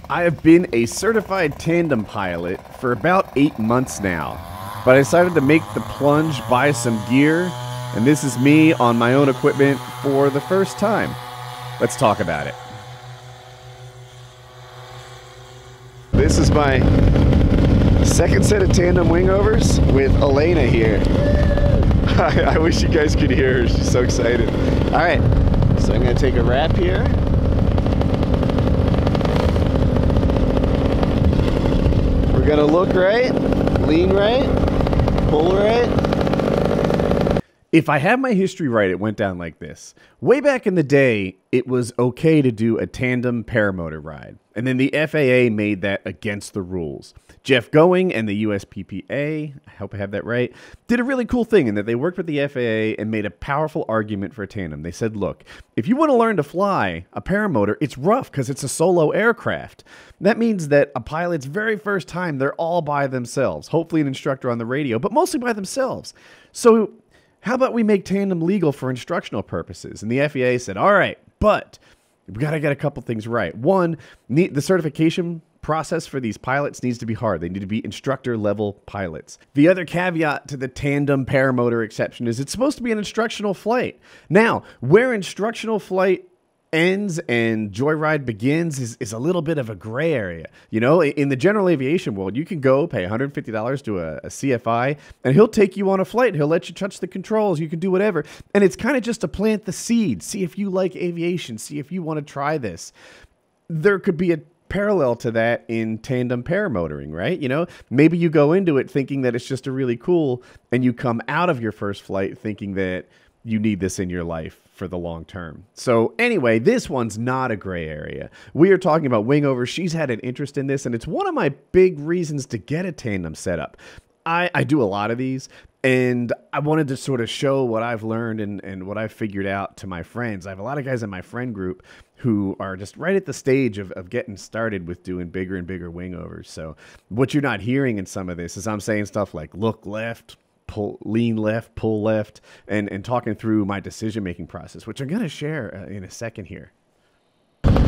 I have been a certified tandem pilot for about 8 months now, but I decided to make the plunge, buy some gear, and this is me on my own equipment for the first time. Let's talk about it. This is my second set of tandem wingovers with Alayna here. I wish you guys could hear her, she's so excited. Alright, so I'm going to take a wrap here. We're gonna look right, lean right, pull right. If I have my history right, it went down like this. Way back in the day, it was okay to do a tandem paramotor ride. And then the FAA made that against the rules. Jeff Going and the USPPA, I hope I have that right, did a really cool thing in that they worked with the FAA and made a powerful argument for tandem. They said, look, if you want to learn to fly a paramotor, it's rough because it's a solo aircraft. That means that a pilot's very first time, they're all by themselves. Hopefully an instructor on the radio, but mostly by themselves. So how about we make tandem legal for instructional purposes? And the FAA said, all right, but we got to get a couple things right. One, the certification process for these pilots needs to be hard. They need to be instructor level pilots. The other caveat to the tandem paramotor exception is it's supposed to be an instructional flight. Now, where instructional flight ends and joyride begins is a little bit of a gray area. You know, in the general aviation world, you can go pay $150 to a CFI and he'll take you on a flight. He'll let you touch the controls. You can do whatever. And it's kind of just to plant the seed. See if you like aviation. See if you want to try this. There could be a parallel to that in tandem paramotoring, right? You know, maybe you go into it thinking that it's just a really cool and you come out of your first flight thinking that you need this in your life for the long term. So anyway, this one's not a gray area. We are talking about wingover. She's had an interest in this, and it's one of my big reasons to get a tandem setup. I do a lot of these, and I wanted to sort of show what I've learned and what I've figured out to my friends. I have a lot of guys in my friend group who are just right at the stage of getting started with doing bigger and bigger wingovers. So what you're not hearing in some of this is I'm saying stuff like look left, pull, lean left, pull left, and talking through my decision-making process, which I'm going to share in a second here.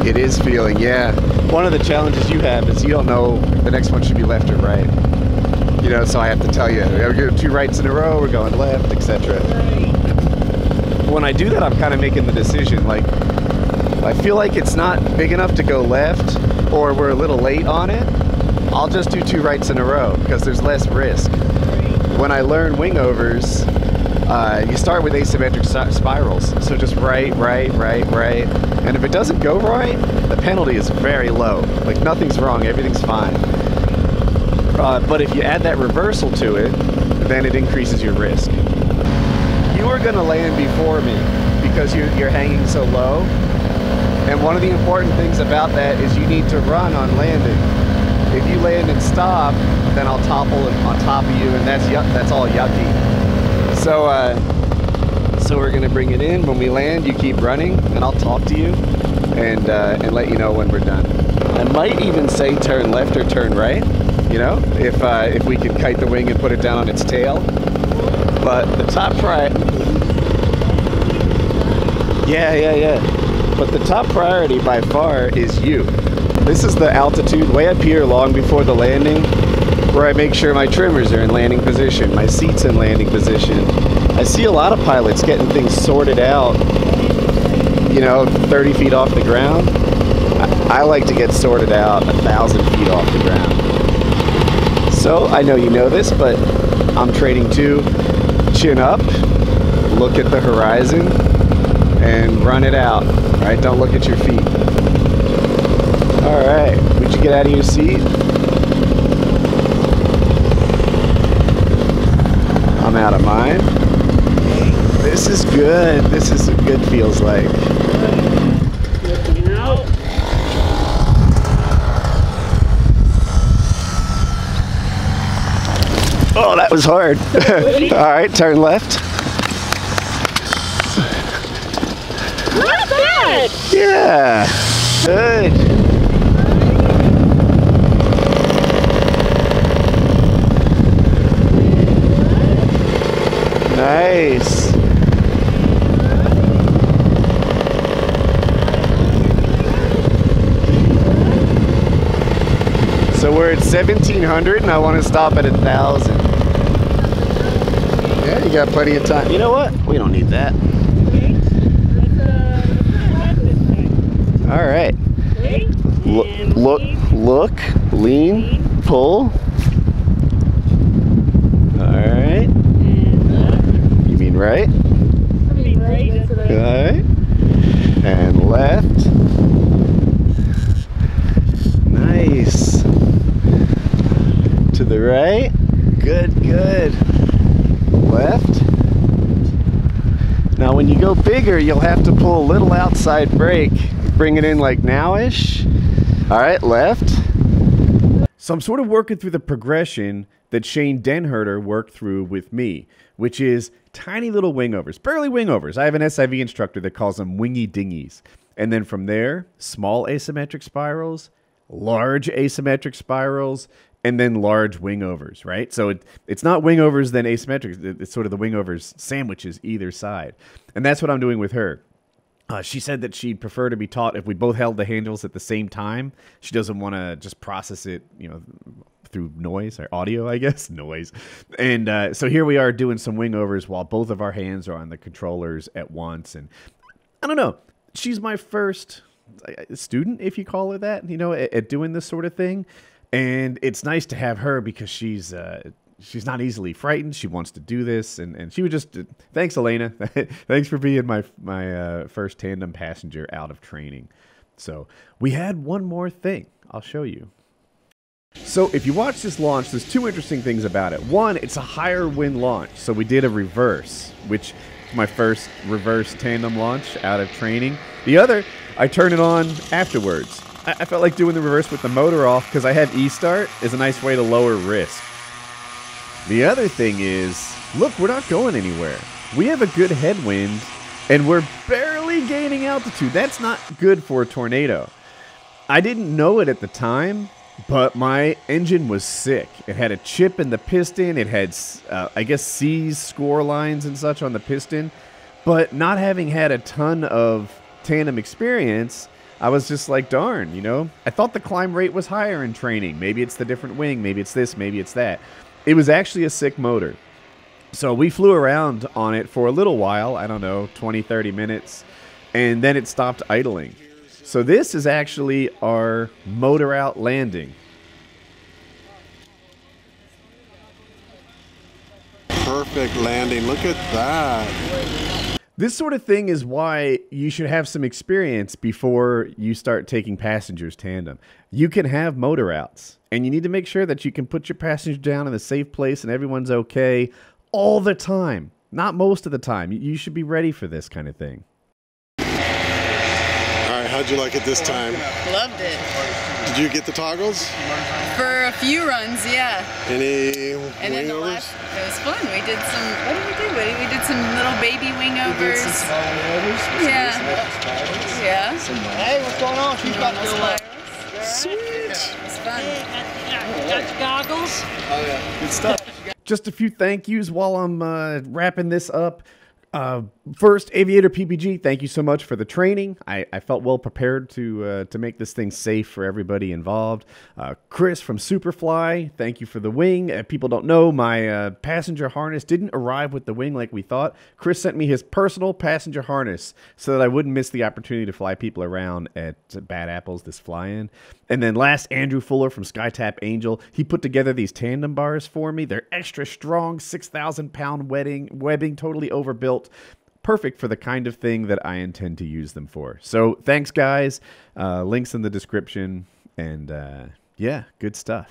It is feeling, yeah. One of the challenges you have is you don't know if the next one should be left or right. You know, so I have to tell you, we're doing 2 rights in a row, we're going left, etc. When I do that, I'm kind of making the decision, like, I feel like it's not big enough to go left, or we're a little late on it, I'll just do 2 rights in a row, because there's less risk. When I learn wingovers, you start with asymmetric spirals. So just right, right, right, right. And if it doesn't go right, the penalty is very low. Like nothing's wrong, everything's fine. But if you add that reversal to it, then it increases your risk. You are gonna land before me because you're hanging so low. And one of the important things about that is you need to run on landing. If you land and stop, then I'll topple on top of you, and that's all yucky. So we're gonna bring it in. When we land, you keep running, and I'll talk to you and let you know when we're done. I might even say turn left or turn right. You know, if we can kite the wing and put it down on its tail. But the top But the top priority by far is you. This is the altitude way up here long before the landing, where I make sure my trimmers are in landing position, my seat's in landing position. I see a lot of pilots getting things sorted out, you know, 30 feet off the ground. I like to get sorted out 1,000 feet off the ground. So I know you know this, but I'm trading to chin up, look at the horizon, and run it out. All right, don't look at your feet. All right, would you get out of your seat? I'm out of mine. This is good. This is what good feels like. Oh, that was hard. All right, turn left. Not bad. Yeah, good. Nice. So we're at 1,700 and I want to stop at 1,000. Yeah, you got plenty of time. You know what? We don't need that. All right. Look, lean, pull. All right. You mean right? All right. And left. Nice. To the right. Good, good. Left. Now when you go bigger, you'll have to pull a little outside brake. Bring it in like now-ish. All right, left. So I'm sort of working through the progression that Shane Denherter worked through with me, which is tiny little wingovers, barely wingovers. I have an SIV instructor that calls them wingy dingies. And then from there, small asymmetric spirals, large asymmetric spirals, and then large wingovers, right? So it's not wingovers then asymmetric. It's sort of the wingovers sandwiches either side. And that's what I'm doing with her. She said that she'd prefer to be taught if we both held the handles at the same time. She doesn't want to just process it, you know, through noise or audio, I guess. Noise. And so here we are doing some wingovers while both of our hands are on the controllers at once. And I don't know. She's my first student, if you call her that, you know, at doing this sort of thing. And it's nice to have her because she's not easily frightened. She wants to do this, and she would just thanks, Alayna. Thanks for being my first tandem passenger out of training. So we had one more thing. I'll show you. So if you watch this launch, there's two interesting things about it. One, it's a higher wind launch. So we did a reverse, which is my first reverse tandem launch out of training. The other, I turn it on afterwards. I felt like doing the reverse with the motor off because I have E-start is a nice way to lower risk. The other thing is, look, we're not going anywhere. We have a good headwind, and we're barely gaining altitude. That's not good for a tornado. I didn't know it at the time, but my engine was sick. It had a chip in the piston. It had, I guess, C's score lines and such on the piston. But not having had a ton of tandem experience, I was just like, darn, you know. I thought the climb rate was higher in training. Maybe it's the different wing. Maybe it's this. Maybe it's that. It was actually a sick motor. So we flew around on it for a little while, I don't know, 20, 30 minutes, and then it stopped idling. So this is actually our motor out landing. Perfect landing. Look at that. This sort of thing is why you should have some experience before you start taking passengers tandem. You can have motor outs, and you need to make sure that you can put your passenger down in a safe place and everyone's okay all the time. Not most of the time. You should be ready for this kind of thing. All right, how'd you like it this time? Loved it. Did you get the toggles? For a few runs, yeah. Any And then the wingovers? last, it was fun. We did some, what did we do? We did some little baby wingovers. Small wingovers. Yeah. Yeah. Hey, what's going on? She's got Normal to spirals. Sweet. It was fun. Got your goggles? Oh, yeah. Good stuff. Just a few thank yous while I'm wrapping this up. First, Aviator PPG, thank you so much for the training. I felt well prepared to make this thing safe for everybody involved. Chris from Superfly, thank you for the wing. People don't know, my passenger harness didn't arrive with the wing like we thought. Chris sent me his personal passenger harness so that I wouldn't miss the opportunity to fly people around at Bad Apples this fly-in. And then last, Andrew Fuller from SkyTap Angel. He put together these tandem bars for me. They're extra strong, 6,000-pound webbing, totally overbuilt. Perfect for the kind of thing that I intend to use them for. So thanks, guys. Links in the description. And yeah, good stuff.